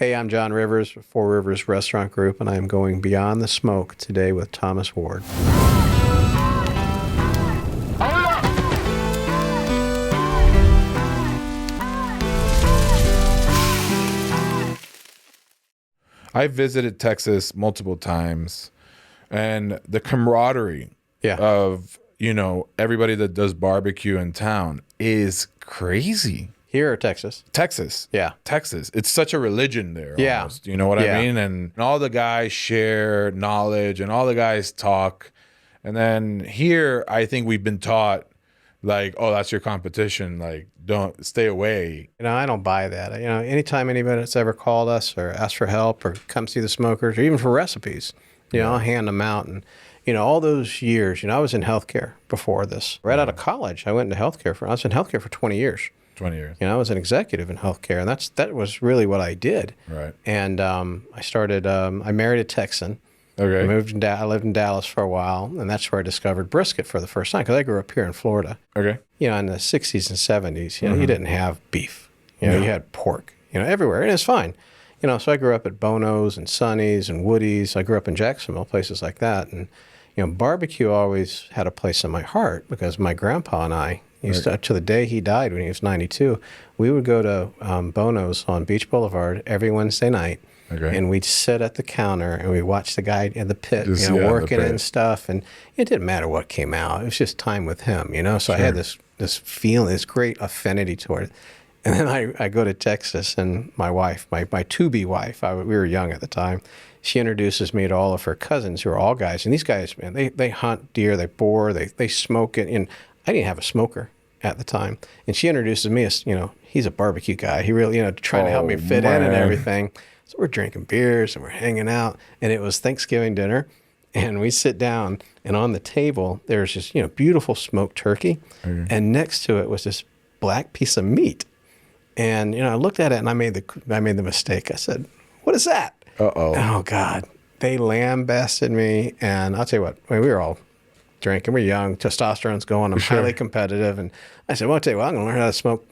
Hey, I'm John Rivers, 4Rivers Restaurant Group, and I am going beyond the smoke today with Thomas Ward. I visited Texas multiple times, and the camaraderie of, everybody that does barbecue in town is crazy. Here or Texas? Texas. Yeah. Texas. It's such a religion there. Yeah. Almost, you know what I mean? And all the guys share knowledge and all the guys talk. And then here, I think we've been taught, like, oh, that's your competition. Like, don't stay away. I don't buy that. Anytime anybody that's ever called us or asked for help or come see the smokers or even for recipes, I'll hand them out. And, all those years, I was in healthcare before this. Right out of college, I went into healthcare. I was in healthcare for 20 years. 20 years. I was an executive in healthcare, and that was really what I did. Right. And I started, I married a Texan. Okay. I lived in Dallas for a while, and that's where I discovered brisket for the first time, because I grew up here in Florida. Okay. In the 60s and 70s, you didn't have beef. You had pork, everywhere, and it's fine. So I grew up at Bono's and Sonny's and Woody's. I grew up in Jacksonville, places like that. And, barbecue always had a place in my heart, because my grandpa and I, to the day he died when he was 92, we would go to Bono's on Beach Boulevard every Wednesday night. Okay. And we'd sit at the counter and we'd watch the guy in the pit, working and stuff. And it didn't matter what came out. It was just time with him, So I had this feeling, this great affinity toward it. And then I go to Texas, and my wife, my to-be wife, we were young at the time, she introduces me to all of her cousins, who are all guys. And these guys, man, they hunt deer, they boar, they smoke it. And I didn't have a smoker at the time. And she introduces me as, he's a barbecue guy. He really, trying to help me fit in and everything. So we're drinking beers and we're hanging out. And it was Thanksgiving dinner. And we sit down, and on the table, there's this, beautiful smoked turkey. Okay. And next to it was this black piece of meat. And, I looked at it, and I made the mistake. I said, "What is that?" Uh-oh. Oh, God. They lambasted me. And I'll tell you what, we were all drinking. We're young. Testosterone's going. I'm highly competitive. And I said, well, I'll tell you what, I'm going to learn how to smoke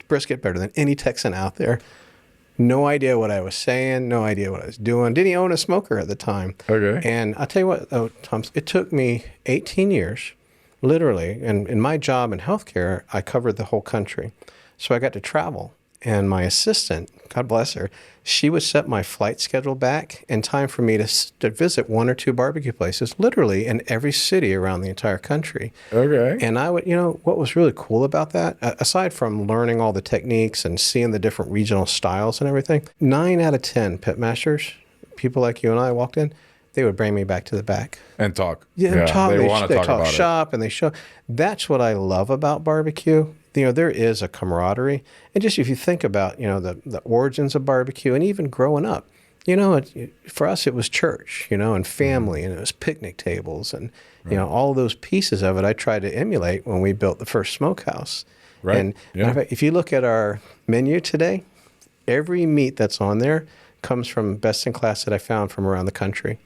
brisket better than any Texan out there. No idea what I was saying. No idea what I was doing. Didn't he own a smoker at the time? Okay. And I'll tell you what, Tom, it took me 18 years, literally. And in my job in healthcare, I covered the whole country. So I got to travel. And my assistant, God bless her, she would set my flight schedule back in time for me to visit one or two barbecue places, literally in every city around the entire country. Okay. And I would, what was really cool about that, aside from learning all the techniques and seeing the different regional styles and everything, 9 out of 10 pitmasters, people like you and I walked in, they would bring me back to the back. And talk. Yeah, talk. They want to talk about shop it. And they show. That's what I love about barbecue. There is a camaraderie. And just if you think about, the origins of barbecue, and even growing up, for us it was church, and family, and it was picnic tables, and, all those pieces of it I tried to emulate when we built the first smokehouse. Right. And if you look at our menu today, every meat that's on there comes from best in class that I found from around the country.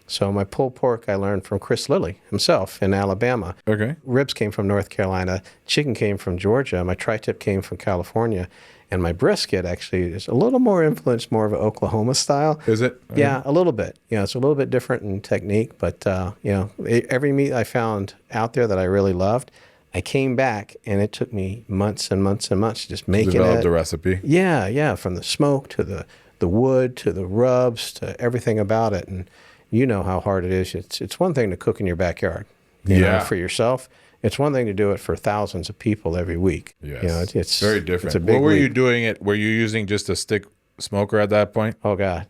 So my pulled pork I learned from Chris Lilly himself in Alabama. Okay. Ribs came from North Carolina. Chicken came from Georgia. My tri-tip came from California. And my brisket actually is a little more influenced, more of an Oklahoma style. Is it? Yeah, a little bit. It's a little bit different in technique. But, every meat I found out there that I really loved, I came back, and it took me months and months and months just making it. Develop the recipe. Yeah. From the smoke to the wood to the rubs to everything about it. And you know how hard it is. It's one thing to cook in your backyard, for yourself. It's one thing to do it for thousands of people every week. Yes. It's very different. It's a big what were leap. you doing it? Were you using just a stick smoker at that point? Oh, God.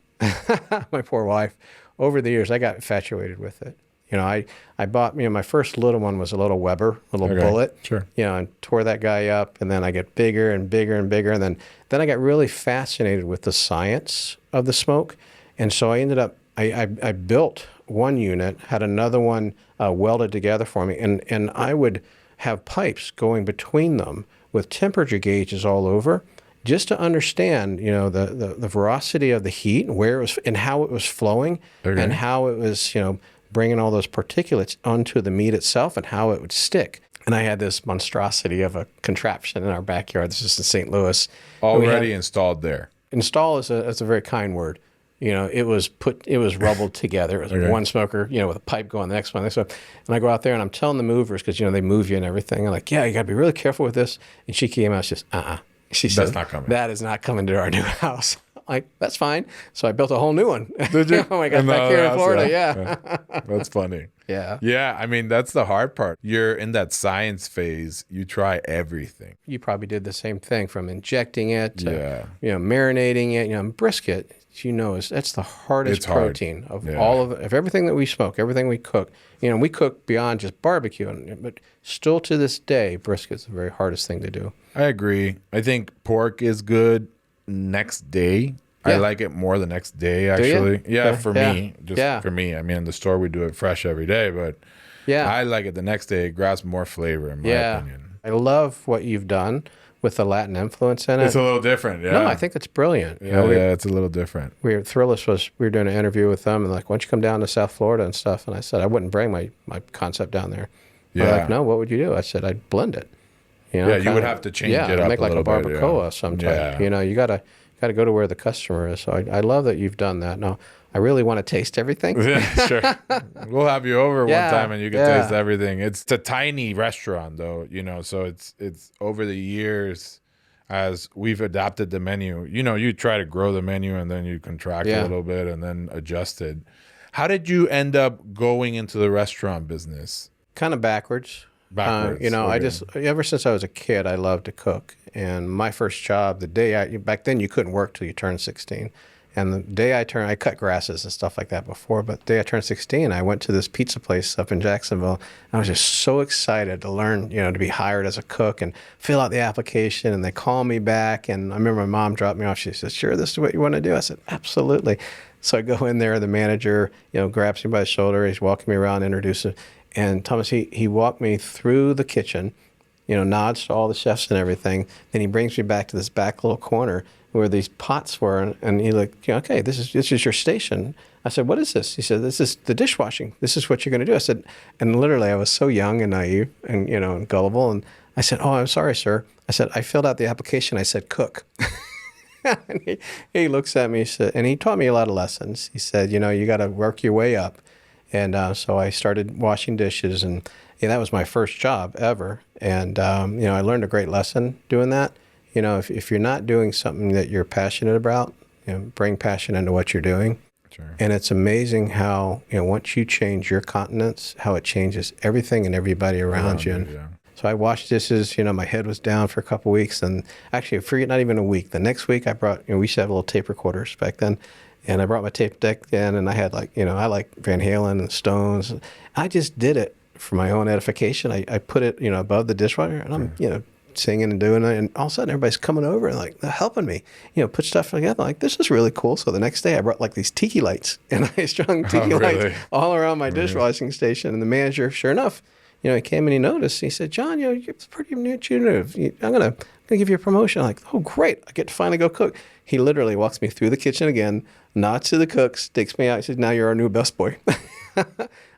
My poor wife. Over the years, I got infatuated with it. I bought, my first little one was a little Weber, bullet. Sure. And tore that guy up, and then I get bigger and bigger and bigger. And then I got really fascinated with the science of the smoke. And so I ended up, I built one unit, had another one welded together for me, and I would have pipes going between them with temperature gauges all over, just to understand, the veracity of the heat and where it was and how it was flowing, and how it was, bringing all those particulates onto the meat itself and how it would stick. And I had this monstrosity of a contraption in our backyard. This is in St. Louis. Already installed there. install is a very kind word. It was rubbled together. It was one smoker, with a pipe going the next one. And I go out there and I'm telling the movers, because, they move you and everything. I'm like, yeah, you got to be really careful with this. And she came out, she says, She said, that's not coming. That is not coming to our new house. Like, that's fine. So I built a whole new one. Did you? When I got back here in Florida, yeah. That's funny. Yeah. Yeah, I mean, that's the hard part. You're in that science phase. You try everything. You probably did the same thing, from injecting it to, marinating it. Brisket, that's the hardest protein of all of everything that we smoke, everything we cook. We cook beyond just barbecue, but still to this day, brisket's the very hardest thing to do. I agree. I think pork is good next day. Yeah. I like it more the next day, actually. Yeah, for me. For me. I mean, in the store, we do it fresh every day, but I like it the next day. It grabs more flavor, in my opinion. I love what you've done with the Latin influence in it. It's a little different, No, I think it's brilliant. Yeah, it's a little different. Thrillist we were doing an interview with them, and like, why don't you come down to South Florida and stuff? And I said, I wouldn't bring my concept down there. They're like, no, what would you do? I said, I'd blend it. You would have to change it up make a little like a bit. Barbakoa sometime. You got to go to where the customer is. So I love that you've done that. Now, I really want to taste everything. Yeah, sure. We'll have you over one time and you can taste everything. It's a tiny restaurant, though, so it's over the years, as we've adapted the menu. You try to grow the menu and then you contract a little bit and then adjust it. How did you end up going into the restaurant business? Kind of backwards. I just, ever since I was a kid, I loved to cook. And my first job, back then you couldn't work till you turned 16. And the day I cut grasses and stuff like that before, but the day I turned 16, I went to this pizza place up in Jacksonville. I was just so excited to learn, to be hired as a cook and fill out the application. And they called me back. And I remember my mom dropped me off. She said, sure, this is what you want to do? I said, absolutely. So I go in there, the manager, grabs me by the shoulder. He's walking me around, introducing. And Thomas, he walked me through the kitchen, nods to all the chefs and everything. Then he brings me back to this back little corner where these pots were, and he okay, this is your station. I said, what is this? He said, this is the dishwashing. This is what you're going to do. I said, and literally I was so young and naive and, and gullible. And I said, oh, I'm sorry, sir. I said, I filled out the application. I said, cook. And he looks at me, and he taught me a lot of lessons. He said, you got to work your way up. And so I started washing dishes, and that was my first job ever. And, I learned a great lesson doing that. If you're not doing something that you're passionate about, bring passion into what you're doing. Sure. And it's amazing how, once you change your continence, how it changes everything and everybody around you. Yeah. So I washed dishes, my head was down for a couple of weeks. And actually, I forget, not even a week. The next week I brought, we used to have little tape recorders back then. And I brought my tape deck in, and I had I like Van Halen and Stones. I just did it for my own edification. I put it, above the dishwasher, and I'm, singing and doing it. And all of a sudden, everybody's coming over and they're helping me, put stuff together. Like, this is really cool. So the next day, I brought these tiki lights, and I strung tiki lights all around my dishwashing station. And the manager, sure enough, he came and he noticed. He said, John, you're pretty new. I'm gonna give you a promotion. I'm like, oh, great. I get to finally go cook. He literally walks me through the kitchen again, nods to the cooks, takes me out. He says, now you're our new busboy.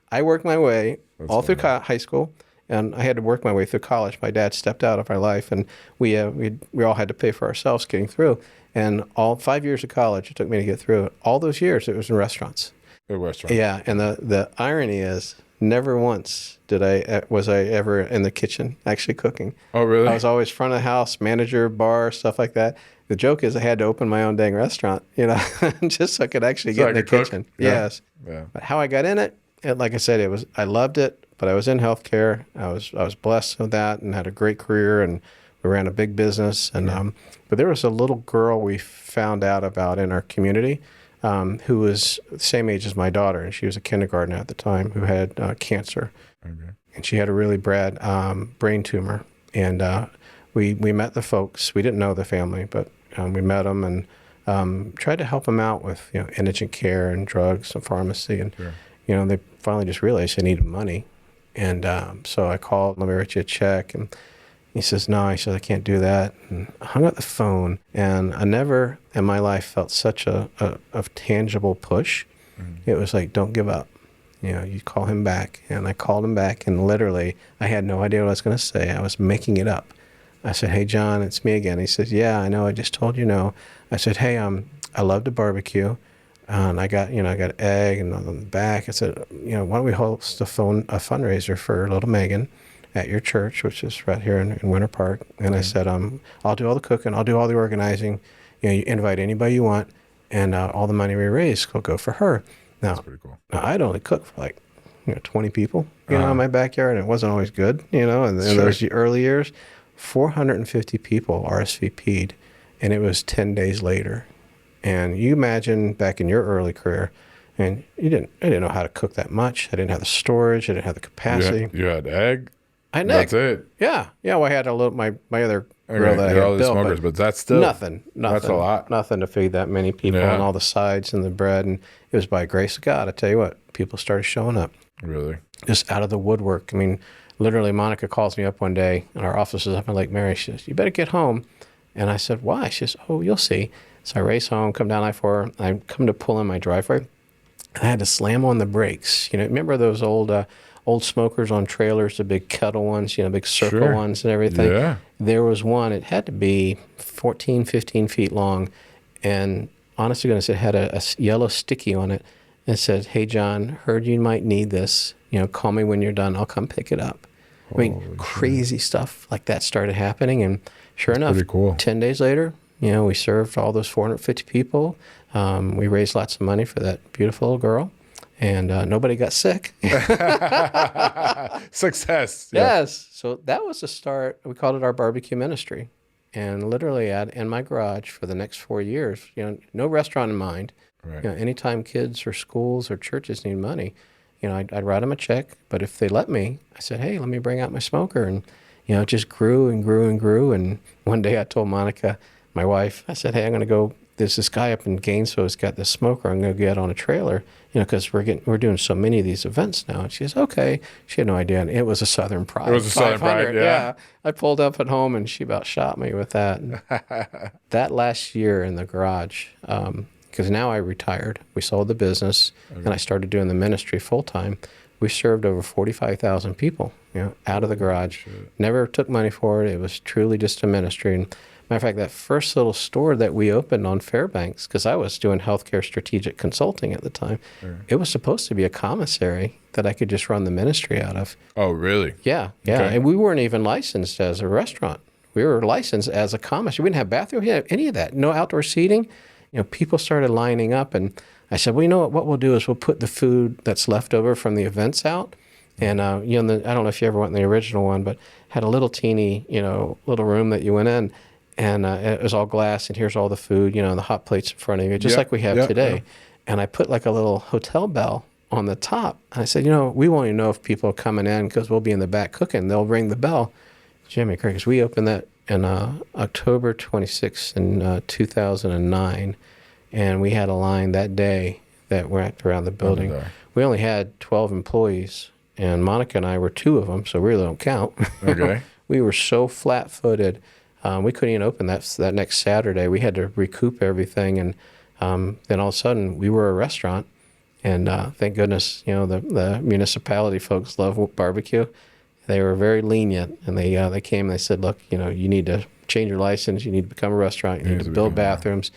I worked my way through high school, and I had to work my way through college. My dad stepped out of my life, and we all had to pay for ourselves getting through. And all 5 years of college, it took me to get through it. All those years, it was in restaurants. Yeah, and the irony is, never once was I ever in the kitchen actually cooking. Oh, really? I was always front of the house, manager, bar, stuff like that. The joke is I had to open my own dang restaurant, just so I could actually get in the kitchen. Yeah. Yes. Yeah. But how I got in it, like I said, I loved it, but I was in healthcare. I was blessed with that and had a great career, and we ran a big business. And but there was a little girl we found out about in our community who was the same age as my daughter, and she was a kindergartner at the time, who had cancer. Okay. And she had a really bad brain tumor. And we met the folks. We didn't know the family, but we met them and tried to help them out with indigent care and drugs and pharmacy. And they finally just realized they needed money. And so I called, let me write you a check. And he says, no. He says, I can't do that. And I hung up the phone. And I never in my life felt such a tangible push. Mm-hmm. It was like, don't give up. You call him back. And I called him back, and literally I had no idea what I was going to say. I was making it up. I said, hey, John, it's me again. He says, yeah, I know. I just told you no. I said, hey, I love to barbecue. And I got egg and on the back. I said, why don't we host a fundraiser for little Megan at your church, which is right here in Winter Park. And I said, I'll do all the cooking. I'll do all the organizing. You invite anybody you want. And all the money we raise will go for her. Now, that's pretty cool. Now, I'd only cook for 20 people, in my backyard. And it wasn't always good, in those early years. 450 people RSVP'd, and it was 10 days later. And you imagine back in your early career, and I didn't know how to cook that much. I didn't have the storage. I didn't have the capacity. You had egg? I had That's egg. it? Yeah. Well, I had my other grill that I had all the built. smokers, but that's still... Nothing. That's a lot. Nothing to feed that many people, and all the sides and the bread. And it was by grace of God. I tell you what, people started showing up. Really? Just out of the woodwork. I mean, literally, Monica calls me up one day, and our office is up in Lake Mary. She says, you better get home. And I said, why? She says, oh, you'll see. So I race home, come down I-4. I come to pull in my driveway, and I had to slam on the brakes. Remember those old smokers on trailers, the big kettle ones, big circle ones and everything? Yeah. There was one. It had to be 14, 15 feet long. And honest to goodness, it had a yellow sticky on it. And it said, hey, John, heard you might need this. Call me when you're done. I'll come pick it up. I mean, crazy stuff like that started happening. And sure enough, pretty cool. 10 days later, we served all those 450 people. We raised lots of money for that beautiful little girl. And nobody got sick. Success. Yes. So that was the start. We called it our barbecue ministry. And literally in my garage for the next 4 years, no restaurant in mind. Right. Anytime kids or schools or churches need money, I'd write them a check. But if they let me, I said, hey, let me bring out my smoker. And, it just grew and grew and grew. And one day I told Monica, my wife, I said, hey, I'm going to go. There's this guy up in Gainesville who's got this smoker. I'm going to get on a trailer, because we're doing so many of these events now. And she says, okay. She had no idea. And it was a Southern Pride. It was a Southern Pride, yeah. I pulled up at home, and she about shot me with that. That last year in the garage, because now I retired. We sold the business, and I started doing the ministry full time. We served over 45,000 people, out of the garage. Never took money for it. It was truly just a ministry. And matter of fact, that first little store that we opened on Fairbanks, because I was doing healthcare strategic consulting at the time, it was supposed to be a commissary that I could just run the ministry out of. Oh, really? Yeah. Okay. And we weren't even licensed as a restaurant. We were licensed as a commissary. We didn't have bathrooms, we didn't have any of that. No outdoor seating. People started lining up, and I said, well, what we'll do is we'll put the food that's left over from the events out. And, I don't know if you ever went in the original one, but had a little teeny, little room that you went in. And it was all glass, and here's all the food, the hot plates in front of you, just like we have today. Yeah. And I put like a little hotel bell on the top. And I said, we won't even know if people are coming in because we'll be in the back cooking. They'll ring the bell. Jimmy Crickets, we opened that in October 26th in 2009. And we had a line that day that went around the building. We only had 12 employees, and Monica and I were 2 of them, so we really don't count. Okay. We were so flat-footed. We couldn't even open that next Saturday. We had to recoup everything, and then all of a sudden we were a restaurant. And thank goodness, the municipality folks love barbecue. They were very lenient, and they came and they said, look, you need to change your license. You need to become a restaurant. You need to build bathrooms.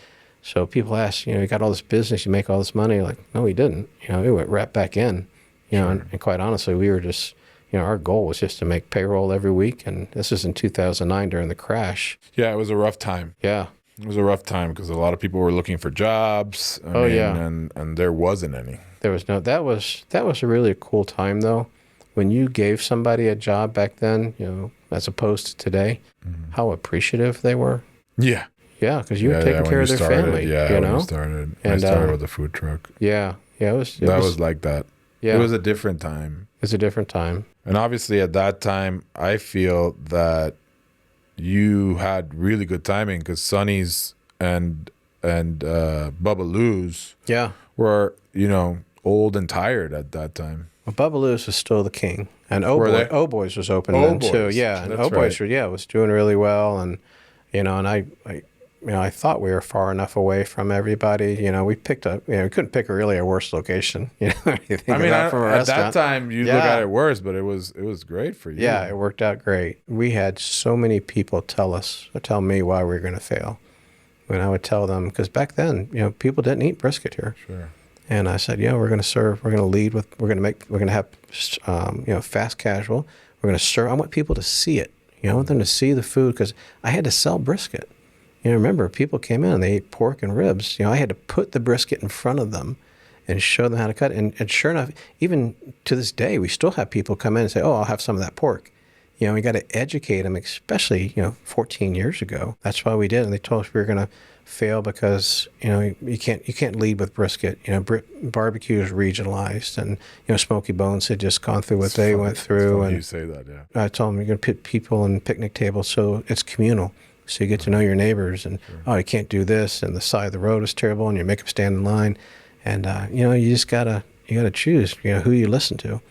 So people ask, you got all this business, you make all this money. Like, no, we didn't. It went right back in. And quite honestly, we were just. Our goal was just to make payroll every week, and this is in 2009 during the crash. Yeah, it was a rough time. Yeah. It was a rough time because a lot of people were looking for jobs. And there wasn't any. There was no. That was a really cool time, though. When you gave somebody a job back then, as opposed to today, how appreciative they were. Yeah. Yeah, because you were taking care of their family. Yeah, when you started. I started with a food truck. Yeah. It was like that. Yeah. It was a different time. It's a different time. And obviously at that time, I feel that you had really good timing because Sonny's and Bubba Lou's were, old and tired at that time. Well, Bubba Lou's was still the king. And Oh Boys was open then too. Yeah, and Oh Boys was doing really well. And, and I I thought we were far enough away from everybody. We picked we couldn't pick really a worse location. I mean, at that time you look at it worse, but it was great for you. Yeah, it worked out great. We had so many people tell me why we were going to fail. When I would tell them, because back then, people didn't eat brisket here. Sure. And I said, we're going to serve, we're going to lead with, we're going to have, fast casual. We're going to serve. I want people to see it. I want them to see the food, because I had to sell brisket. Remember, people came in and they ate pork and ribs. I had to put the brisket in front of them and show them how to cut it. And sure enough, even to this day, we still have people come in and say, I'll have some of that pork. We got to educate them, especially, 14 years ago. That's why we did. And they told us we were going to fail because, you can't lead with brisket. Barbecue is regionalized, and, Smoky Bones had just gone through what they went through. And you say that, yeah. I told them you're going to put people in picnic tables, so it's communal. So you get to know your neighbors, and, you can't do this, and the side of the road is terrible, and you make them stand in line. And, you just gotta choose, who you listen to.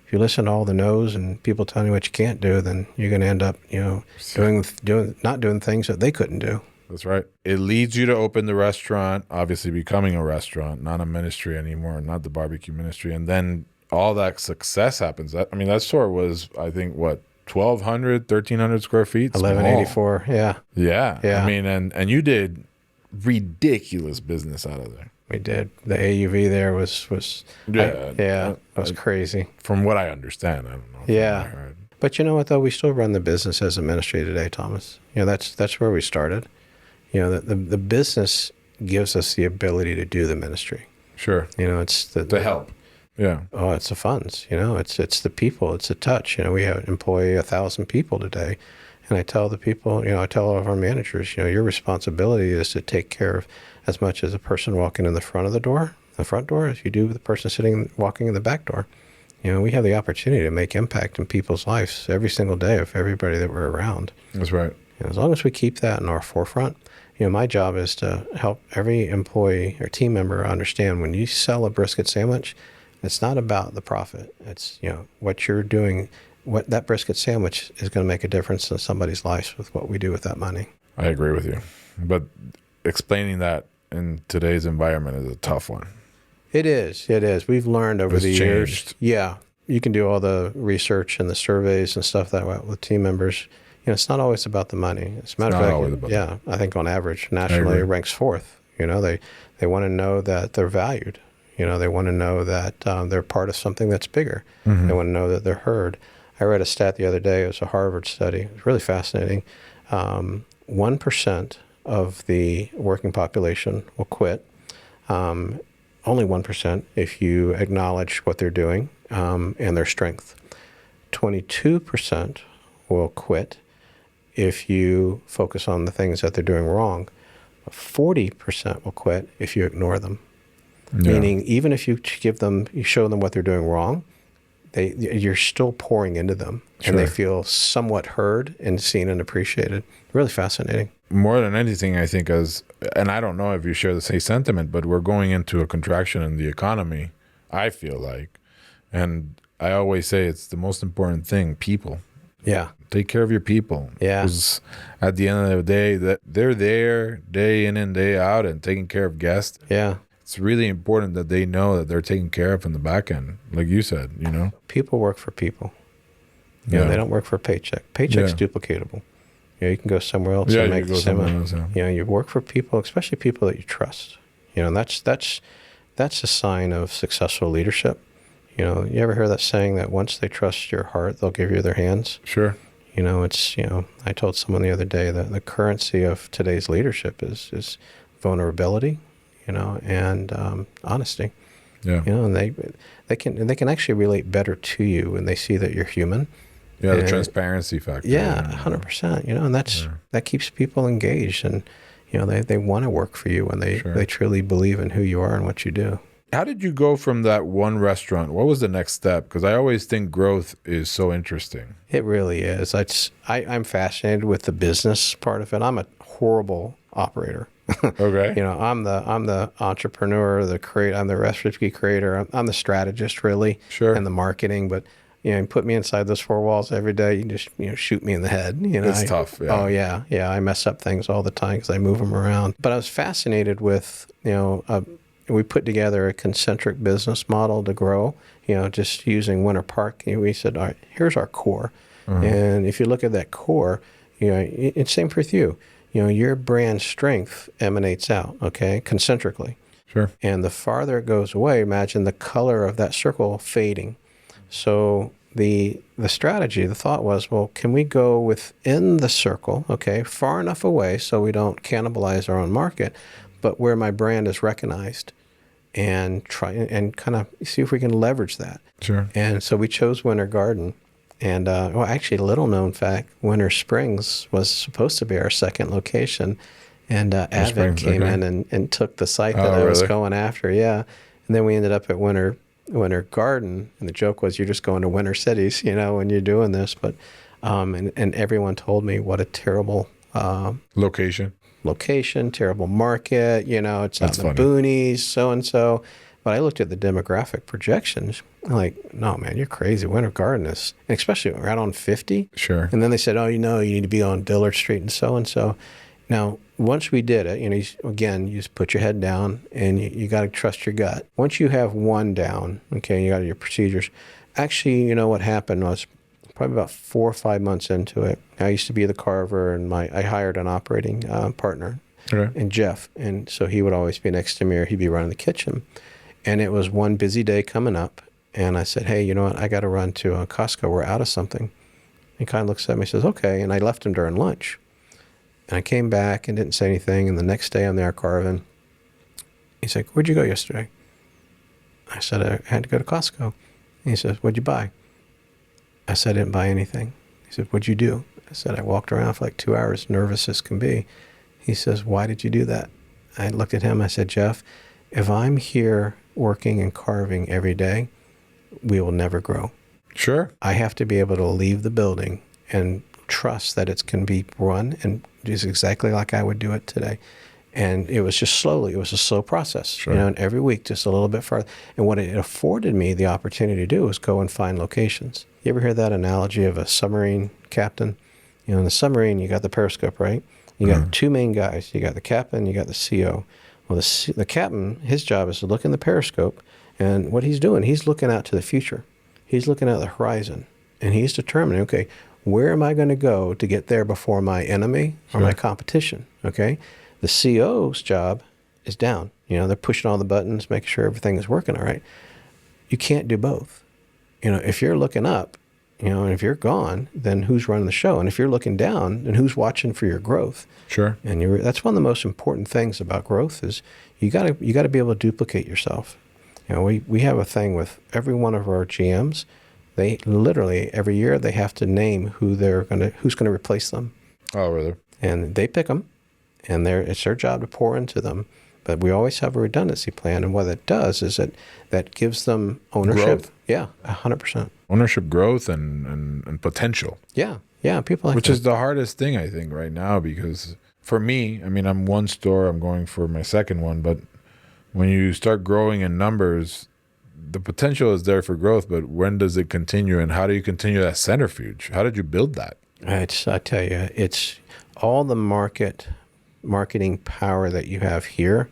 If you listen to all the no's and people telling you what you can't do, then you're going to end up, not doing things that they couldn't do. That's right. It leads you to open the restaurant, obviously becoming a restaurant, not a ministry anymore, not the barbecue ministry. And then all that success happens. That store was, I think, 1,200, 1,300 square feet? 1,184, yeah. Yeah. And you did ridiculous business out of there. We did. The AUV there was it was crazy. From what I understand, I don't know. Yeah. But you know what, though? We still run the business as a ministry today, Thomas. That's where we started. The business gives us the ability to do the ministry. Sure. It's the help. Yeah. Oh, it's the funds. It's the people. It's the touch. We employ 1,000 people today. And I tell the people, I tell all of our managers, your responsibility is to take care of as much as a person walking in the front door, as you do the person walking in the back door. We have the opportunity to make impact in people's lives every single day of everybody that we're around. That's right. As long as we keep that in our forefront, my job is to help every employee or team member understand when you sell a brisket sandwich, it's not about the profit. It's, what you're doing. What that brisket sandwich is going to make a difference in somebody's life with what we do with that money. I agree with you. But explaining that in today's environment is a tough one. It is. We've learned over the years. Yeah. You can do all the research and the surveys and stuff that way with team members. It's not always about the money. As a matter of fact, I think on average, nationally, it ranks fourth. They want to know that they're valued. They want to know that they're part of something that's bigger. Mm-hmm. They want to know that they're heard. I read a stat the other day. It was a Harvard study. It was really fascinating. 1% of the working population will quit. Only 1% if you acknowledge what they're doing and their strength. 22% will quit if you focus on the things that they're doing wrong. 40% will quit if you ignore them. Yeah. Meaning, even if you show them what they're doing wrong, you're still pouring into them, and they feel somewhat heard and seen and appreciated. Really fascinating. More than anything, I think, and I don't know if you share the same sentiment, but we're going into a contraction in the economy, I feel like. And I always say it's the most important thing, people. Yeah. Take care of your people. Yeah. Because at the end of the day, that they're there day in and day out and taking care of guests. Yeah. It's really important that they know that they're taken care of in the back end, like you said, People work for people. They don't work for a paycheck. Paycheck's duplicatable. You can go somewhere else and make the same. You work for people, especially people that you trust. And that's a sign of successful leadership. You ever hear that saying that once they trust your heart, they'll give you their hands? Sure. I told someone the other day that the currency of today's leadership is vulnerability, and honesty. Yeah. And they can actually relate better to you when they see that you're human. Yeah, the transparency factor. Yeah, 100%. And that keeps people engaged, and they want to work for you when they truly believe in who you are and what you do. How did you go from that one restaurant? What was the next step? Because I always think growth is so interesting. It really is. I'm fascinated with the business part of it. I'm a horrible operator. Okay. I'm the entrepreneur, I'm the recipe creator. I'm the strategist, really. Sure. And the marketing. But and put me inside those four walls every day. You can just, shoot me in the head. It's tough. Yeah. Oh yeah. Yeah. I mess up things all the time because I move them around. But I was fascinated with, we put together a concentric business model to grow, just using Winter Park. We said, all right, here's our core. And if you look at that core, it's same with you. Your brand strength emanates out, okay, concentrically. Sure. And the farther it goes away, imagine the color of that circle fading. So the strategy, the thought was, well, can we go within the circle, okay, far enough away so we don't cannibalize our own market, but where my brand is recognized, and try and kind of see if we can leverage that. Sure. And so we chose Winter Garden. And, actually, a little known fact, Winter Springs was supposed to be our second location. And Advent came in and took the site that I was going after. Yeah. And then we ended up at Winter Garden. And the joke was, you're just going to winter cities, when you're doing this. But and everyone told me what a terrible location, terrible market. It's out in the boonies, so-and-so. But I looked at the demographic projections. I'm like, no, man, you're crazy. Winter Garden is, especially right on 50. Sure. And then they said, you need to be on Dillard Street and so. Now, once we did it, you just put your head down and you got to trust your gut. Once you have one down, okay, you got your procedures. Actually, what happened was probably about 4 or 5 months into it, I used to be the carver, and I hired an operating partner, and Jeff. And so he would always be next to me, or he'd be running the kitchen. And it was one busy day coming up, and I said, hey, you know what? I got to run to Costco. We're out of something. He kind of looks at me and says, okay. And I left him during lunch. And I came back and didn't say anything. And the next day I'm there carving. He's like, where'd you go yesterday? I said, I had to go to Costco. And he says, what'd you buy? I said, I didn't buy anything. He said, what'd you do? I said, I walked around for like 2 hours, nervous as can be. He says, why did you do that? I looked at him. I said, Jeff, if I'm here working and carving every day, we will never grow. Sure. I have to be able to leave the building and trust that it can be run and just exactly like I would do it today. And it was just slowly. It was a slow process. Sure. And every week just a little bit farther. And what it afforded me the opportunity to do was go and find locations. You ever hear that analogy of a submarine captain? In the submarine, you got the periscope, right? You got two main guys. You got the captain, you got the CO. Well, the captain, his job is to look in the periscope, and what he's doing, he's looking out to the future. He's looking at the horizon, and he's determining, okay, where am I going to go to get there before my enemy or my competition, okay? The CO's job is down. They're pushing all the buttons, making sure everything is working all right. You can't do both. If you're looking up, and if you're gone, then who's running the show? And if you're looking down, then who's watching for your growth? Sure. And that's one of the most important things about growth is you got to be able to duplicate yourself. We have a thing with every one of our GMs. They literally every year they have to name who's going to replace them. Oh, really? And they pick them, and it's their job to pour into them. But we always have a redundancy plan, and what it does is that gives them ownership. Growth. Yeah, 100%. Ownership, growth, and potential. Yeah, people like which is the hardest thing, I think, right now, because for me, I'm one store, I'm going for my second one, but when you start growing in numbers, the potential is there for growth, but when does it continue, and how do you continue that centrifuge? How did you build that? I tell you, it's all the marketing power that you have here.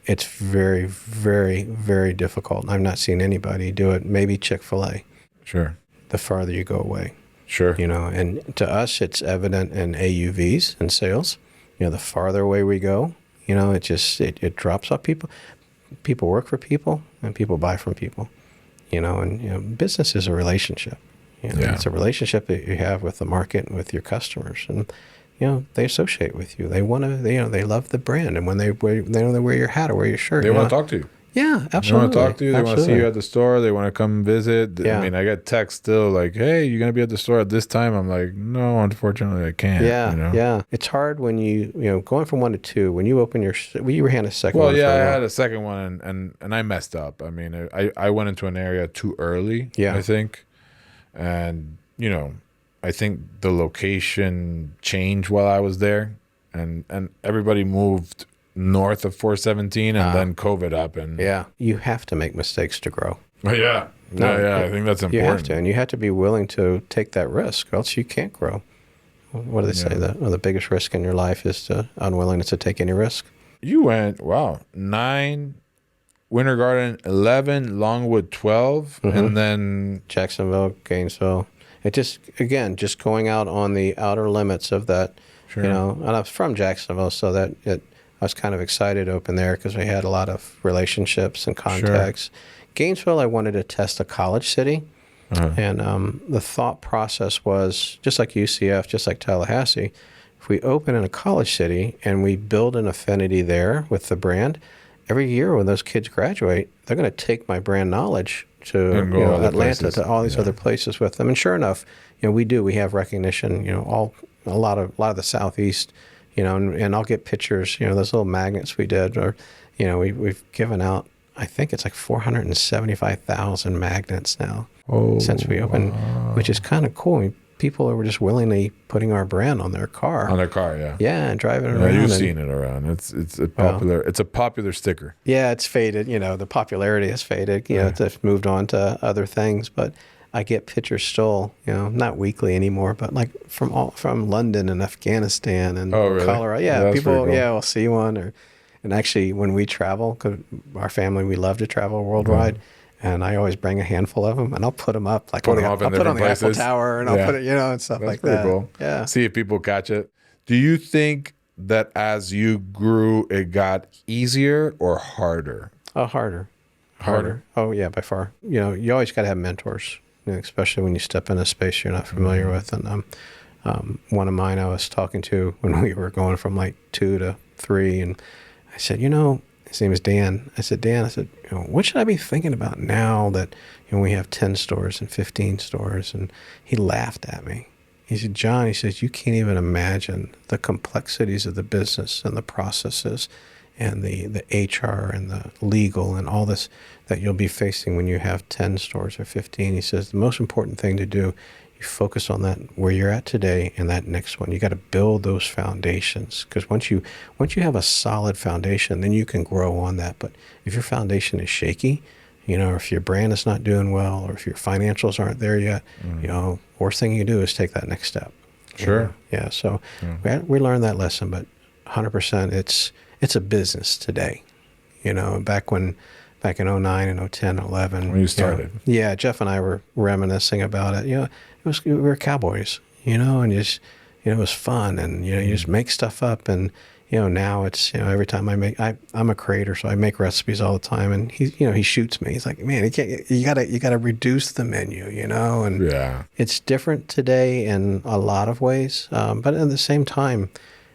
It's very, very, very difficult. I've not seen anybody do it. Maybe Chick-fil-A. Sure. The farther you go away. Sure. And to us, it's evident in AUVs and sales. The farther away we go, it drops off people. People work for people, and people buy from people. And business is a relationship. It's a relationship that you have with the market and with your customers, and they associate with you. They want to. They love the brand, and when they wear your hat or wear your shirt, they want to talk to you. Yeah, absolutely. They want to talk to you. They want to see you at the store. They want to come visit. Yeah. I get texts still like, "Hey, you're gonna be at the store at this time?" I'm like, "No, unfortunately, I can't." Yeah, yeah. It's hard when you going from 1 to 2. When you open you had a second one. Well, yeah, I had a second one, and I messed up. I went into an area too early. Yeah, I think, and I think the location changed while I was there, and everybody moved north of 417, and then COVID happened. Yeah, you have to make mistakes to grow. Yeah. I think that's important. You have to, and you have to be willing to take that risk, or else you can't grow. What do they say? The biggest risk in your life is the unwillingness to take any risk. You went, 9, Winter Garden 11, Longwood 12, and then Jacksonville, Gainesville. It just going out on the outer limits of that, you know. And I was from Jacksonville, so that I was kind of excited to open there because we had a lot of relationships and contacts. Sure. Gainesville, I wanted to test a college city. And the thought process was, just like UCF, just like Tallahassee, if we open in a college city and we build an affinity there with the brand, every year when those kids graduate, they're going to take my brand knowledge to Atlanta, places. To all these other places with them. And sure enough, we have recognition, a lot of the Southeast, and I'll get pictures, those little magnets we did, or, we've given out, I think it's like 475,000 magnets now since we opened, which is kind of cool. I mean, people were just willingly putting our brand on their car. On their car, yeah. Yeah, and driving it around. You've seen it around. It's a popular sticker. Yeah, it's faded. The popularity has faded. It's moved on to other things. But I get pictures still, not weekly anymore, but like from London and Afghanistan and Colorado. Yeah, that's people. Cool. Yeah, will see one. And actually, when we travel, because our family, we love to travel worldwide. And I always bring a handful of them, and I'll put them up. Like I'll put on the Eiffel Tower, and I'll put it, and stuff like that. That's pretty cool. Yeah. See if people catch it. Do you think that as you grew, it got easier or harder? Oh, harder. Oh, yeah, by far. You always got to have mentors, especially when you step in a space you're not familiar with. And one of mine I was talking to when we were going from like 2 to 3, and I said, his name is Dan. I said, Dan, what should I be thinking about now that we have 10 stores and 15 stores? And he laughed at me. He said, John, you can't even imagine the complexities of the business and the processes and the HR and the legal and all this that you'll be facing when you have 10 stores or 15. He says, the most important thing to do, you focus on that where you're at today and that next one. You got to build those foundations, because once you have a solid foundation, then you can grow on that. But if your foundation is shaky, or if your brand is not doing well, or if your financials aren't there yet, worst thing you do is take that next step. Sure. Yeah. So we learned that lesson, but 100%, it's a business today. Back in 09 and 10, 11. When you started. Jeff and I were reminiscing about it. We were cowboys, and just, it was fun, and, you just make stuff up. And, now it's, every time I'm a creator, so I make recipes all the time. And he shoots me. He's like, man, you gotta reduce the menu, and it's different today in a lot of ways. But at the same time,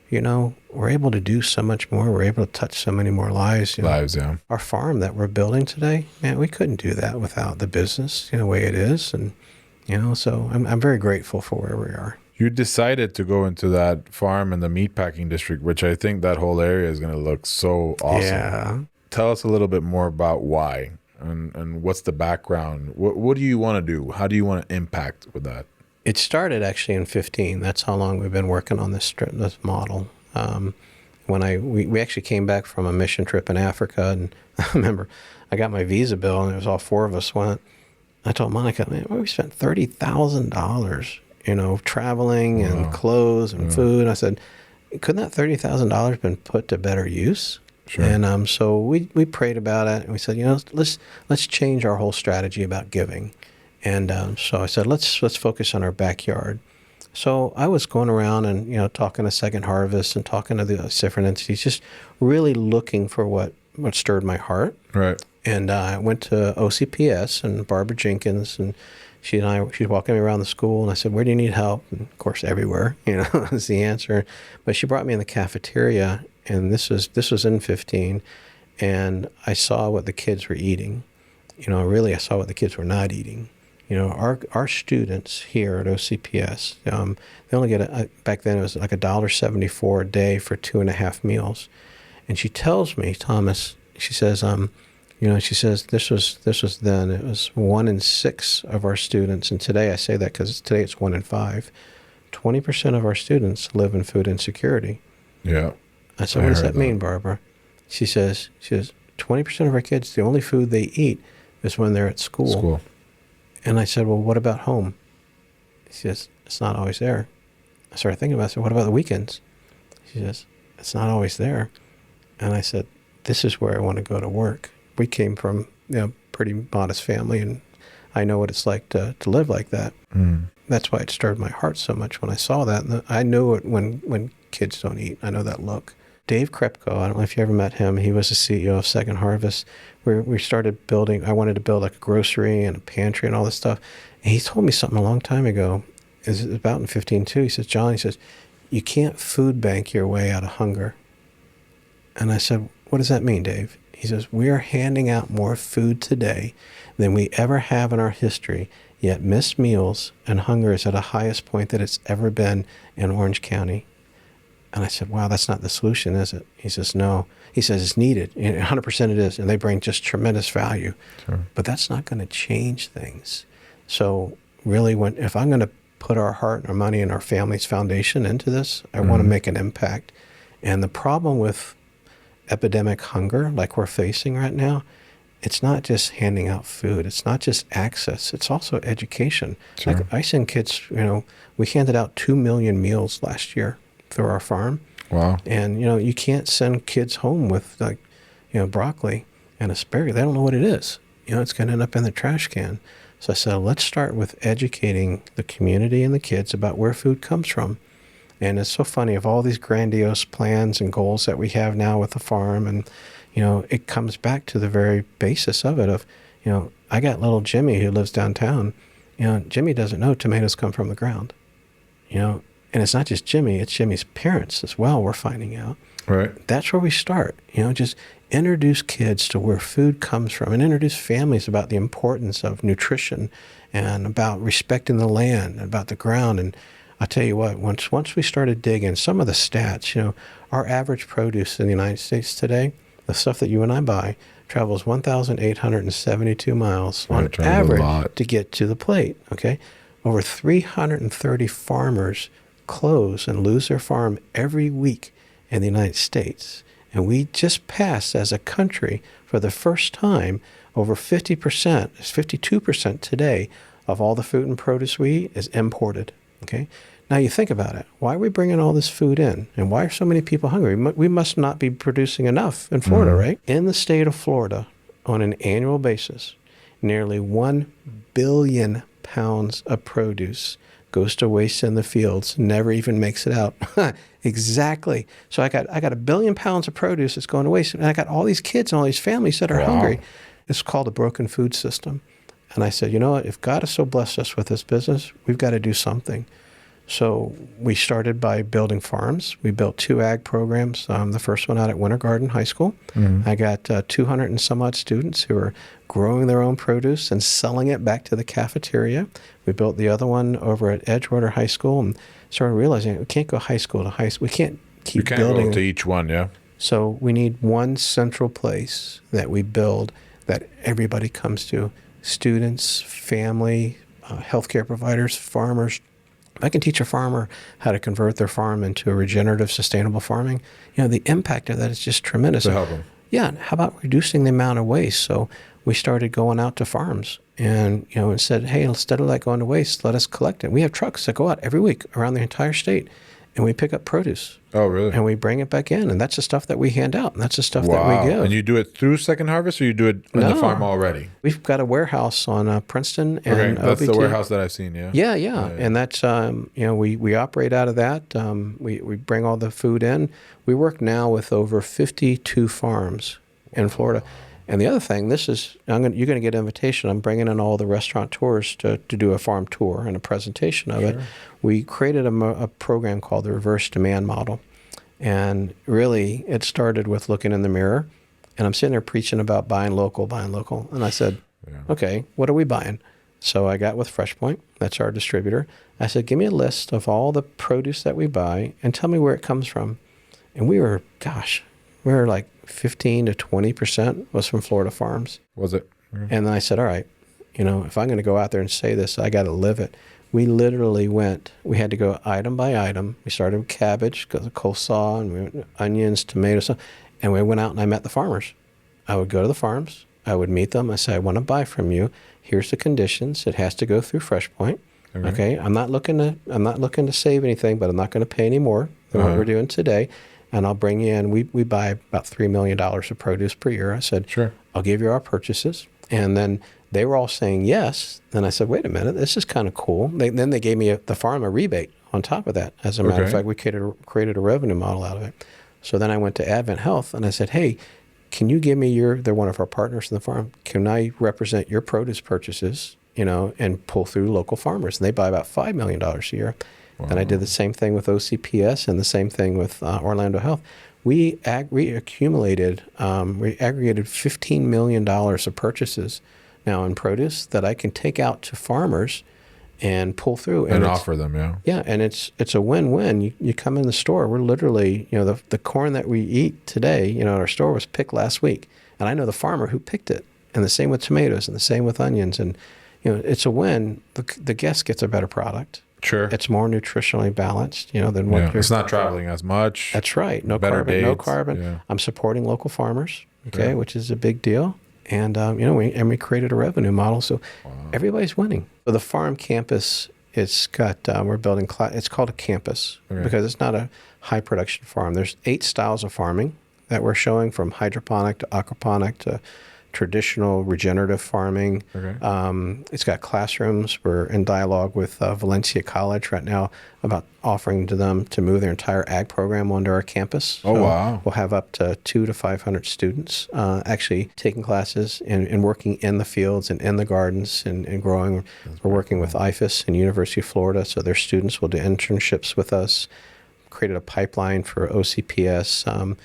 we're able to do so much more. We're able to touch so many more lives. Yeah. Our farm that we're building today, man, we couldn't do that without the business, the way it is. And, so I'm very grateful for where we are. You decided to go into that farm in the meatpacking district, which I think that whole area is going to look so awesome. Yeah. Tell us a little bit more about why and what's the background. What do you want to do? How do you want to impact with that? It started actually in 15. That's how long we've been working on this model. When we actually came back from a mission trip in Africa, and I remember I got my visa bill, and it was all 4 of us went. I told Monica, man, we spent $30,000, traveling and clothes and food. I said, couldn't that $30,000 been put to better use? Sure. And so we prayed about it, and we said, let's change our whole strategy about giving. And so I said, let's focus on our backyard. So I was going around and, talking to Second Harvest and talking to the different entities, just really looking for what stirred my heart. Right. And I went to OCPS and Barbara Jenkins, and she was walking me around the school, and I said, where do you need help? And of course, everywhere, is the answer. But she brought me in the cafeteria, and this was in 15, and I saw what the kids were eating. Really, I saw what the kids were not eating. Our students here at OCPS, they only get back then it was like $1.74 a day for 2.5 meals. And she tells me, Thomas, she says, this was then, it was 1 in 6 of our students. And today I say that because today it's 1 in 5. 20% of our students live in food insecurity. Yeah. I said, what does that mean, Barbara? She says, 20% of our kids, the only food they eat is when they're at school. And I said, well, what about home? He says, it's not always there. I started thinking about it. I said, what about the weekends? She says, it's not always there. And I said, this is where I want to go to work. We came from pretty modest family, and I know what it's like to live like that. That's why it stirred my heart so much when I saw that. And I know it when kids don't eat. I know that look. Dave Krepko, I don't know if you ever met him. He was the CEO of Second Harvest. We started building, I wanted to build like a grocery and a pantry and all this stuff. And he told me something a long time ago. It was about in 15 too. He says, John, he says, you can't food bank your way out of hunger. And I said, what does that mean, Dave? He says, we are handing out more food today than we ever have in our history, yet missed meals and hunger is at the highest point that it's ever been in Orange County. And I said, wow, that's not the solution, is it? He says, no. He says, it's needed. 100% it is. And they bring just tremendous value. Sure. But that's not going to change things. So really, if I'm going to put our heart and our money and our family's foundation into this, I want to make an impact. And the problem with epidemic hunger like we're facing right now, it's not just handing out food. It's not just access. It's also education. Sure. Like I send kids, we handed out 2 million meals last year through our farm. Wow. And, you can't send kids home with broccoli and asparagus. They don't know what it is. It's going to end up in the trash can. So I said, let's start with educating the community and the kids about where food comes from. And it's so funny, of all these grandiose plans and goals that we have now with the farm, and, it comes back to the very basis of it of, I got little Jimmy who lives downtown. Jimmy doesn't know tomatoes come from the ground, and it's not just Jimmy, it's Jimmy's parents as well, we're finding out. Right. That's where we start, just introduce kids to where food comes from and introduce families about the importance of nutrition and about respecting the land, about the ground. And I'll tell you what, once we started digging some of the stats, our average produce in the United States today, the stuff that you and I buy, travels 1,872 miles on average to get to the plate, okay? Over 330 farmers close and lose their farm every week in the United States. And we just passed as a country for the first time over 50%, it's 52% today of all the food and produce we eat is imported, okay? Now you think about it. Why are we bringing all this food in? And why are so many people hungry? We must not be producing enough in Florida, right? In the state of Florida, on an annual basis, nearly 1 billion pounds of produce goes to waste in the fields, never even makes it out. Exactly. So I got 1 billion pounds of produce that's going to waste, and I got all these kids and all these families that are hungry. It's called a broken food system. And I said, you know what? If God has so blessed us with this business, we've got to do something. So we started by building farms. We built 2 ag programs. The first one out at Winter Garden High School. I got 200 and some odd students who are growing their own produce and selling it back to the cafeteria. We built the other one over at Edgewater High School and started realizing we can't go high school to high school. We can't keep building. Go to each one, yeah. So we need one central place that we build that everybody comes to. Students, family, healthcare providers, farmers. If I can teach a farmer how to convert their farm into a regenerative, sustainable farming, the impact of that is just tremendous. To help them. Yeah. How about reducing the amount of waste? So we started going out to farms and, and said, hey, instead of going to waste, let us collect it. We have trucks that go out every week around the entire state and we pick up produce. Oh, really? And we bring it back in. And that's the stuff that we hand out. And that's the stuff that we give. And you do it through Second Harvest or you do it in the farm already? We've got a warehouse on Princeton and okay, that's OBT. the warehouse that I've seen, yeah. Yeah. And that's, we operate out of that. We bring all the food in. We work now with over 52 farms in Florida. And the other thing, you're going to get an invitation. I'm bringing in all the restaurateurs to do a farm tour and a presentation of it. We created a program called the Reverse Demand Model. And really, it started with looking in the mirror. And I'm sitting there preaching about buying local. And I said, okay, what are we buying? So I got with FreshPoint. That's our distributor. I said, give me a list of all the produce that we buy and tell me where it comes from. And we were like 15 to 20% was from Florida farms. Was it? And then I said, all right, if I'm going to go out there and say this, I got to live it. We literally we had to go item by item. We started with cabbage, coleslaw, and onions, tomatoes, and we went out and I met the farmers. I would go to the farms I would meet them. I say, I want to buy from you. Here's the conditions. It has to go through FreshPoint. Okay. I'm not looking to save anything, but I'm not going to pay any more than what we're doing today. And I'll bring you in. We buy about $3 million of produce per year. I said, sure, I'll give you our purchases. And then they were all saying yes. And I said, wait a minute, this is kind of cool. Then they gave me the farm a rebate on top of that. As a matter of fact, we created a revenue model out of it. So then I went to Advent Health and I said, hey, can you give me they're one of our partners in the farm. Can I represent your produce purchases, and pull through local farmers? And they buy about $5 million a year. Wow. And I did the same thing with OCPS and the same thing with Orlando Health. We aggregated $15 million of purchases now in produce that I can take out to farmers and pull through. And offer them, yeah. Yeah, and it's a win-win. You come in the store, we're literally, the corn that we eat today, in our store was picked last week. And I know the farmer who picked it. And the same with tomatoes and the same with onions. And, it's a win. The guest gets a better product. Sure. It's more nutritionally balanced, than what it's not traveling as much. That's right. No carbon. Yeah. I'm supporting local farmers, which is a big deal. And, we created a revenue model. So everybody's winning. So the farm campus, it's got, we're building, it's called a campus because it's not a high production farm. There's 8 styles of farming that we're showing, from hydroponic to aquaponic to traditional regenerative farming. It's got classrooms. We're in dialogue with Valencia College right now about offering to them to move their entire ag program onto our campus. Oh, so wow. We'll have up to 200 to 500 students actually taking classes and working in the fields and in the gardens and growing. We're working with IFAS and University of Florida, so their students will do internships with us. Created a pipeline for OCPS.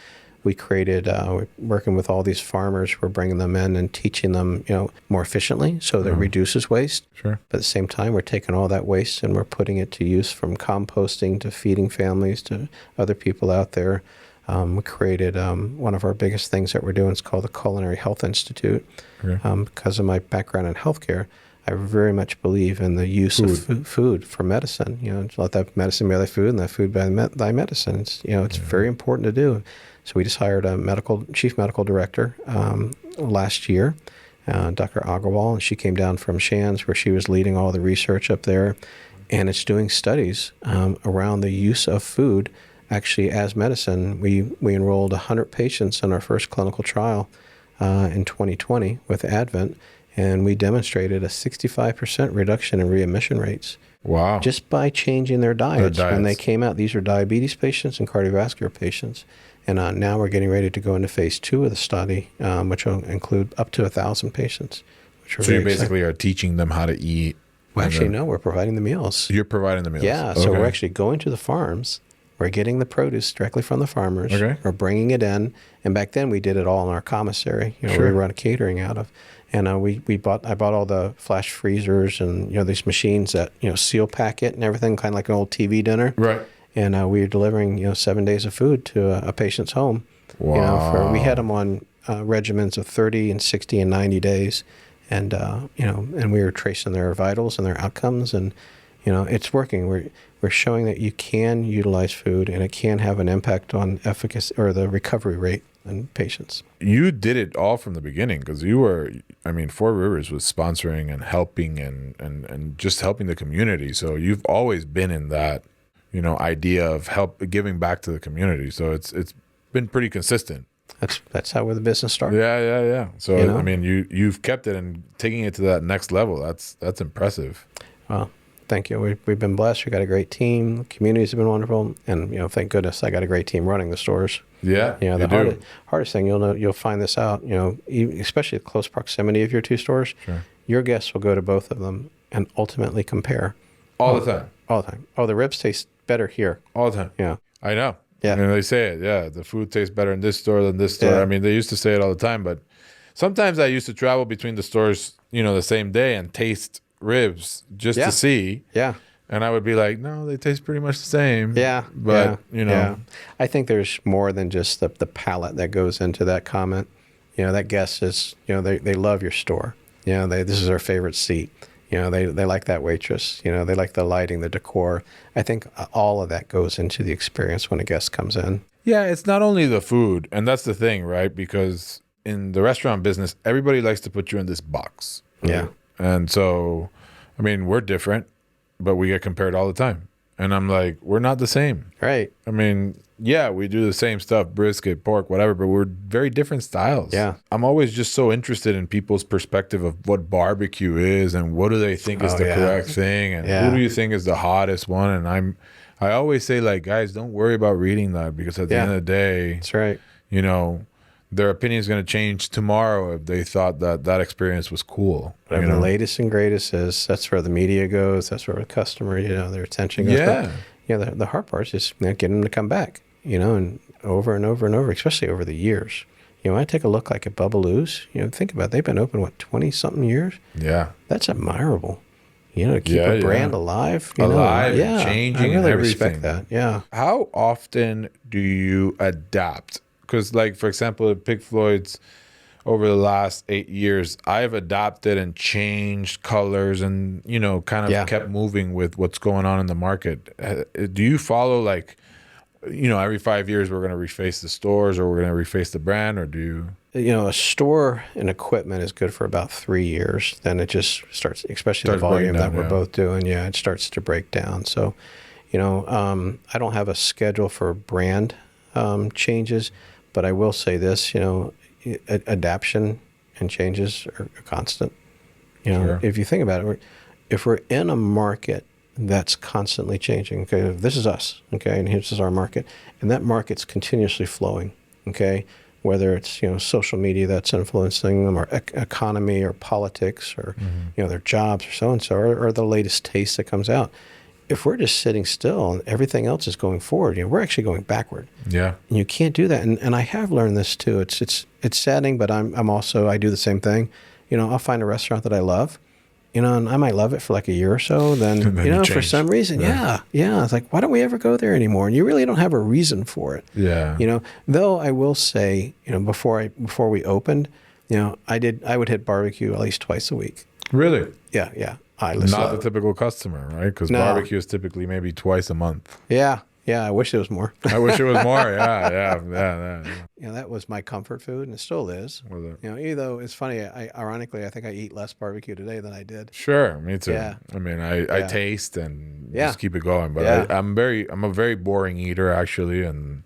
We created, we're working with all these farmers. We're bringing them in and teaching them, more efficiently, so that it reduces waste. Sure. But at the same time, we're taking all that waste and we're putting it to use, from composting to feeding families to other people out there. We created one of our biggest things that we're doing. It's called the Culinary Health Institute. Because of my background in healthcare, I very much believe in the use of food for medicine. Let that medicine be thy food and that food be thy medicine. It's very important to do. So we just hired a chief medical director last year, Dr. Agarwal, and she came down from Shands, where she was leading all the research up there, and it's doing studies around the use of food actually as medicine. We enrolled 100 patients in our first clinical trial in 2020 with Advent, and we demonstrated a 65% reduction in readmission rates. Wow. Just by changing their diets. When they came out. These are diabetes patients and cardiovascular patients. And now we're getting ready to go into phase 2 of the study, which will include up to 1,000 patients. So you basically are teaching them how to eat? Well, actually, no, we're providing the meals. You're providing the meals? Yeah, so we're actually going to the farms. We're getting the produce directly from the farmers. We're bringing it in. And back then, we did it all in our commissary, we run a catering out of. And I bought all the flash freezers and, these machines that, seal pack it and everything, kind of like an old TV dinner. Right. And we were delivering, 7 days of food to a patient's home. Wow. We had them on regimens of 30 and 60 and 90 days. And, and we were tracing their vitals and their outcomes. And, it's working. We're showing that you can utilize food and it can have an impact on efficacy or the recovery rate in patients. You did it all from the beginning, because 4Rivers was sponsoring and helping and just helping the community. So you've always been in that, idea of giving back to the community. So it's been pretty consistent. That's how the business started. Yeah. So you've kept it and taking it to that next level. That's impressive. Well, thank you. We've been blessed. We got a great team. The communities have been wonderful, and thank goodness I got a great team running the stores. Yeah, the hardest thing you'll find this out. Especially the close proximity of your 2 stores. Sure. Your guests will go to both of them and ultimately compare. All the time. All the time. Oh, the ribs taste better here. All the time. Yeah. I know. Yeah. They say it. Yeah. The food tastes better in this store than this store. Yeah. They used to say it all the time, but sometimes I used to travel between the stores, the same day and taste ribs just to see. Yeah. And I would be like, no, they taste pretty much the same. Yeah. But, I think there's more than just the palate that goes into that comment. That guest is, they love your store. This is their favorite seat. They like that waitress. They like the lighting, the decor. I think all of that goes into the experience when a guest comes in. Yeah, it's not only the food. And that's the thing, right? Because in the restaurant business, everybody likes to put you in this box. Right? Yeah. And so, I mean, we're different, but we get compared all the time. And I'm like, we're not the same. Right. I mean, yeah, we do the same stuff, brisket, pork, whatever, but we're very different styles. Yeah. I'm always just so interested in people's perspective of what barbecue is and what do they think is the correct thing and who do you think is the hottest one. And I always say, like, guys, don't worry about reading that, because at the end of the day, that's right. You know, their opinion is going to change tomorrow if they thought that experience was cool. Whatever the latest and greatest is, that's where the media goes. That's where the customer, their attention goes. Yeah. But, the hard part is just getting them to come back, and over and over and over, especially over the years. When I take a look like at Bubbaloo's, think about it, they've been open, 20-something years? Yeah. That's admirable. To keep a brand alive. Changing, I really and respect that. Yeah. How often do you adapt? Because, like, for example, at Pig Floyd's, over the last 8 years, I've adapted and changed colors and, kind of kept moving with what's going on in the market. Do you follow, like, every 5 years we're going to reface the stores or we're going to reface the brand, or do you? A store and equipment is good for about 3 years. Then it just starts, especially the volume that we're both doing. Yeah, it starts to break down. So, I don't have a schedule for brand changes, but I will say this, adaptation and changes are constant. If you think about it, if we're in a market that's constantly changing, okay, this is us, okay, and this is our market, and that market's continuously flowing, okay, whether it's, social media that's influencing them, or economy, or politics, or, their jobs, or so-and-so, or the latest taste that comes out. If we're just sitting still and everything else is going forward, we're actually going backward. Yeah. And you can't do that. And I have learned this too. It's saddening, but I'm also, I do the same thing. I'll find a restaurant that I love, and I might love it for like a year or so. Then for some reason, it's like, why don't we ever go there anymore? And you really don't have a reason for it. Yeah. Though I will say, before we opened, I would hit barbecue at least twice a week. Really? Yeah. Not the typical customer, right? Because barbecue is typically maybe twice a month. Yeah. I wish it was more. I wish it was more. Yeah. That was my comfort food, and it still is. Even though it's funny, ironically, I think I eat less barbecue today than I did. Sure, me too. Yeah. I mean, I taste and just keep it going, but I'm a very boring eater, actually, and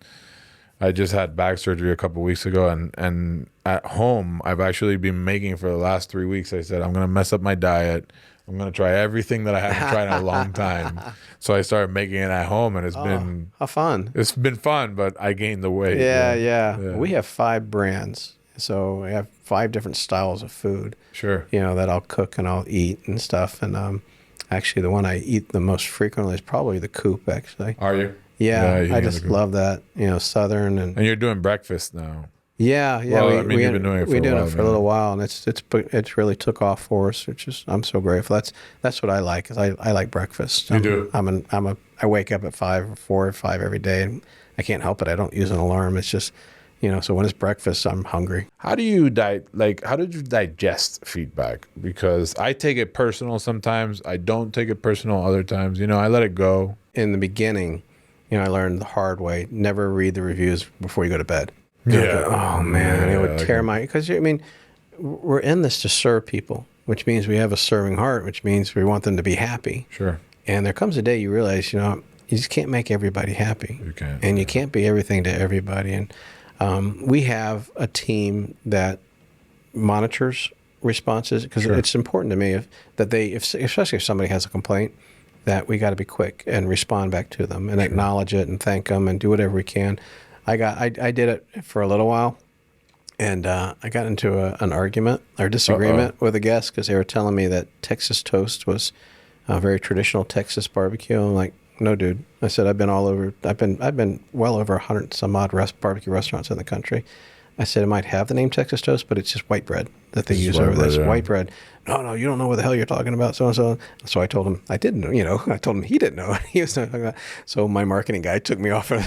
I just had back surgery a couple of weeks ago, and at home I've actually been making for the last 3 weeks. I said I'm gonna mess up my diet. I'm going to try everything that I haven't tried in a long time. So I started making it at home, and it's been... How fun. It's been fun, but I gained the weight. Yeah. We have 5 brands. So we have 5 different styles of food. Sure. That I'll cook and I'll eat and stuff. And actually, the one I eat the most frequently is probably the Coop, actually. Are you? Yeah, I just love that. Southern. And you're doing breakfast now. Yeah. Well, you've been doing it for a while. We've been doing it for a little while, and it's really took off for us, which is, I'm so grateful. That's what I like. Is I like breakfast. You do. I wake up at 5 or 4 or 5 every day, and I can't help it. I don't use an alarm. It's just, so when it's breakfast, I'm hungry. How did you digest feedback? Because I take it personal sometimes. I don't take it personal other times. I let it go. In the beginning, I learned the hard way. Never read the reviews before you go to bed. Yeah. Oh man, it would tear because we're in this to serve people, which means we have a serving heart, which means we want them to be happy. Sure. And there comes a day you realize, you just can't make everybody happy. You can't. And you can't be everything to everybody. And we have a team that monitors responses, because it's important to me especially if somebody has a complaint, that we got to be quick and respond back to them and acknowledge it and thank them and do whatever we can. I did it for a little while, and I got into an argument or disagreement with a guest because they were telling me that Texas toast was a very traditional Texas barbecue. I'm like, no, dude. I said, I've been well over 100 some odd barbecue restaurants in the country. I said, it might have the name Texas toast, but it's just white bread that they use over this. White bread. No, you don't know what the hell you're talking about, so-and-so. So I told him, I didn't know, I told him he didn't know. He was talking about. So my marketing guy took me off of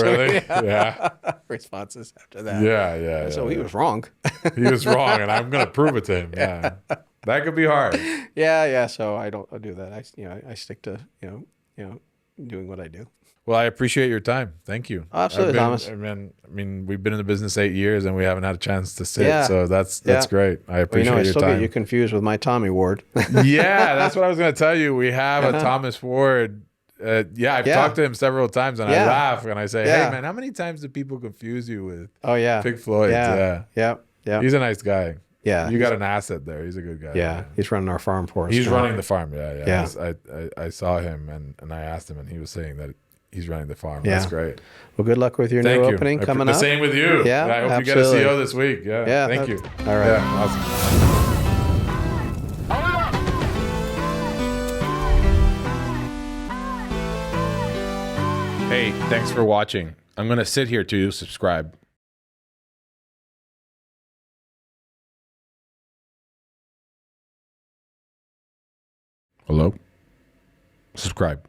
really? Yeah. Responses after that. Yeah. So he was wrong. He was wrong, and I'm going to prove it to him. Yeah. That could be hard. Yeah. So I do that. I stick to, doing what I do. Well, I appreciate your time. Thank you. Absolutely, Thomas. I mean, we've been in the business 8 years and we haven't had a chance to sit. Yeah. So that's great. I appreciate your time. I still get you confused with my Tommy Ward. Yeah, that's what I was going to tell you. We have a Thomas Ward. I've talked to him several times, and I laugh and I say, "Hey, man, how many times do people confuse you with Big Floyd?" Yeah. He's a nice guy. Yeah, you got an asset there. He's a good guy. Yeah, he's running our farm for us. He's running the farm. Yeah. I saw him and I asked him, and he was saying that he's running the farm. That's great. Well, good luck with your new opening coming up. The same with you. Yeah, I hope you get a CO this week. Yeah. Thank you. All right. Yeah, awesome. Hey, thanks for watching. I'm going to sit here to subscribe. Hello? Subscribe.